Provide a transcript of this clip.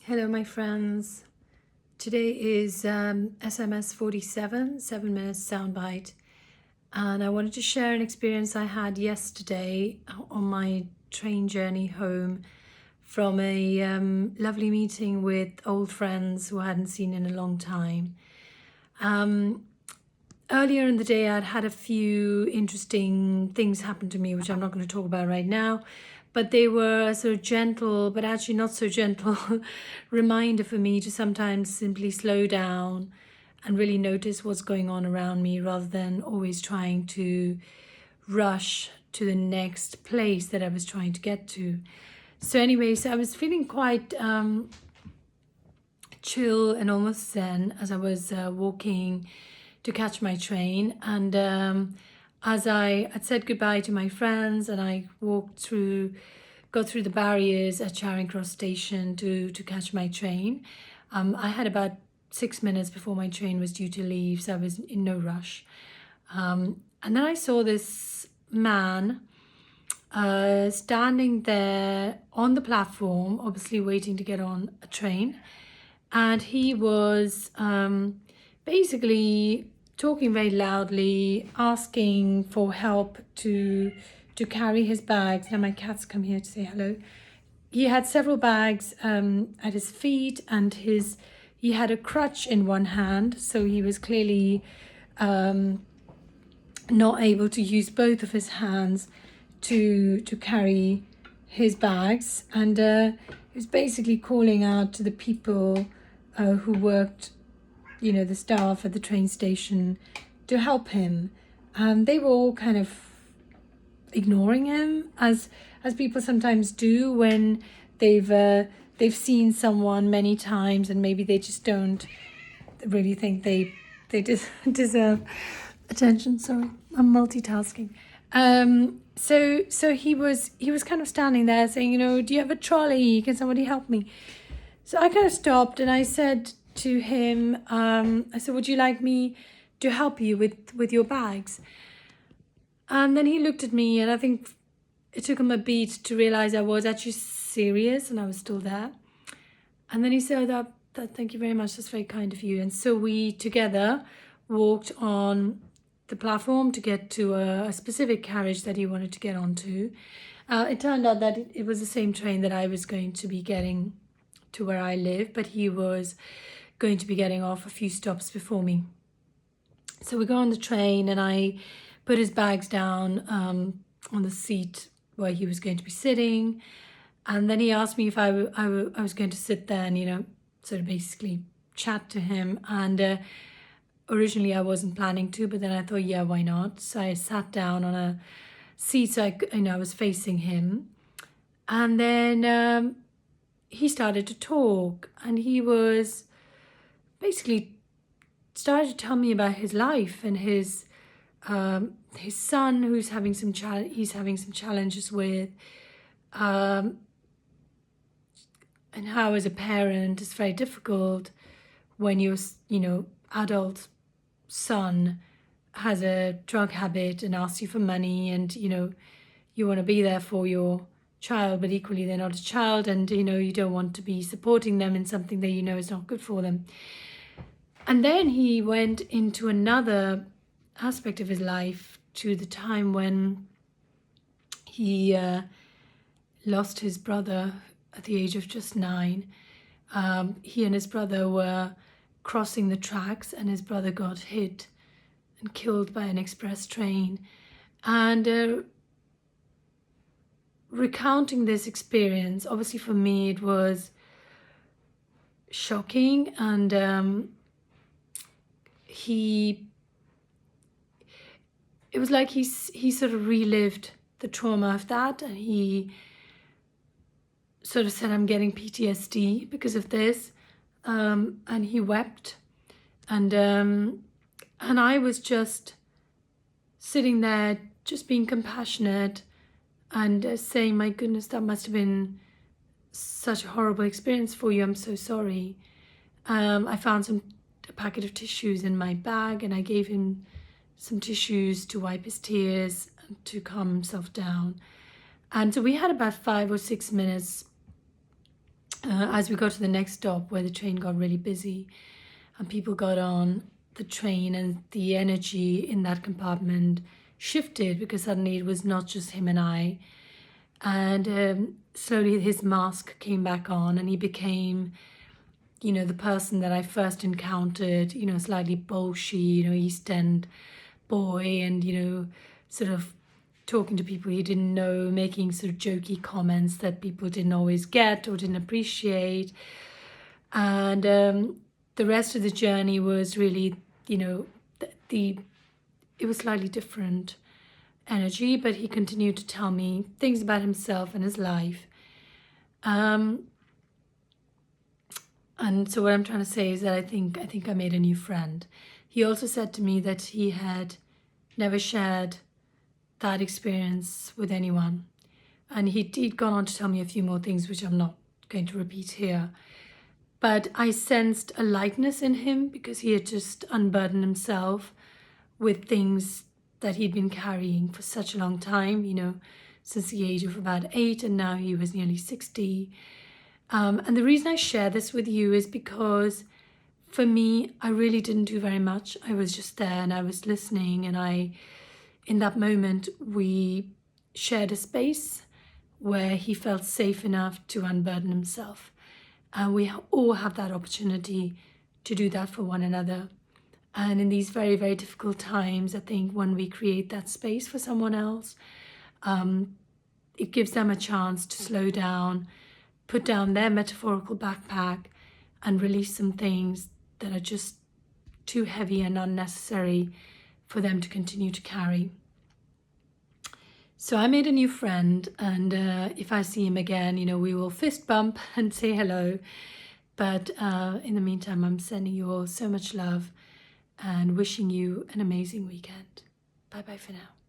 Hello, my friends. Today is SMS 47, 7 minutes soundbite. And I wanted to share an experience I had yesterday on my train journey home from a lovely meeting with old friends who I hadn't seen in a long time. Earlier in the day, I'd had a few interesting things happen to me, which I'm not going to talk about right now, but they were a sort of gentle, but actually not so gentle reminder for me to sometimes simply slow down and really notice what's going on around me rather than always trying to rush to the next place that I was trying to get to. So anyways, I was feeling quite chill and almost zen as I was walking to catch my train. And as I had said goodbye to my friends and I got through the barriers at Charing Cross Station to catch my train, I had about 6 minutes before my train was due to leave, so I was in no rush. And then I saw this man standing there on the platform, obviously waiting to get on a train. And he was basically talking very loudly, asking for help to carry his bags. Now my cats come here to say hello. He had several bags at his feet, and he had a crutch in one hand, so he was clearly not able to use both of his hands to carry his bags. And he was basically calling out to the people who worked, the staff at the train station, to help him. They were all kind of ignoring him, as people sometimes do when they've seen someone many times and maybe they just don't really think they deserve attention. Sorry, I'm multitasking. So he was kind of standing there saying, do you have a trolley? Can somebody help me? So I kind of stopped and I said to him, I said, would you like me to help you with your bags? And then he looked at me, and I think it took him a beat to realize I was actually serious and I was still there. And then he said, that thank you very much, that's very kind of you. And so we together walked on the platform to get to a specific carriage that he wanted to get onto. It turned out that it was the same train that I was going to be getting to where I live, but he was going to be getting off a few stops before me. So we got on the train and I put his bags down on the seat where he was going to be sitting. And then he asked me if I was going to sit there and, sort of basically chat to him. And originally I wasn't planning to, but then I thought, yeah, why not? So I sat down on a seat so I was facing him. And then he started to talk, and he was basically started to tell me about his life and his son, who's having some challenges with, and how as a parent it's very difficult when your adult son has a drug habit and asks you for money, and you want to be there for your child, but equally they're not a child, and you don't want to be supporting them in something that is not good for them. And then he went into another aspect of his life, to the time when he lost his brother at the age of just 9. He and his brother were crossing the tracks, and his brother got hit and killed by an express train. And recounting this experience, obviously for me it was shocking, and it was like he sort of relived the trauma of that, and he sort of said, I'm getting PTSD because of this, and he wept, and I was just sitting there, just being compassionate and saying, my goodness, that must have been such a horrible experience for you. I'm so sorry. I found a packet of tissues in my bag, and I gave him some tissues to wipe his tears and to calm himself down. And so we had about 5 or 6 minutes as we got to the next stop where the train got really busy and people got on the train, and the energy in that compartment shifted because suddenly it was not just him and I. And slowly his mask came back on and he became, the person that I first encountered, slightly bolshy, East End boy, and, sort of talking to people he didn't know, making sort of jokey comments that people didn't always get or didn't appreciate. And the rest of the journey was really, it was slightly different energy, but he continued to tell me things about himself and his life. And so what I'm trying to say is that I think I made a new friend. He also said to me that he had never shared that experience with anyone. And he'd gone on to tell me a few more things, which I'm not going to repeat here. But I sensed a lightness in him because he had just unburdened himself with things that he'd been carrying for such a long time, since the age of about 8, and now he was nearly 60. And the reason I share this with you is because for me, I really didn't do very much. I was just there and I was listening, and in that moment, we shared a space where he felt safe enough to unburden himself. And we all have that opportunity to do that for one another. And in these very, very difficult times, I think when we create that space for someone else, it gives them a chance to slow down, put down their metaphorical backpack, and release some things that are just too heavy and unnecessary for them to continue to carry. So I made a new friend, and if I see him again, we will fist bump and say hello. But in the meantime, I'm sending you all so much love and wishing you an amazing weekend. Bye-bye for now.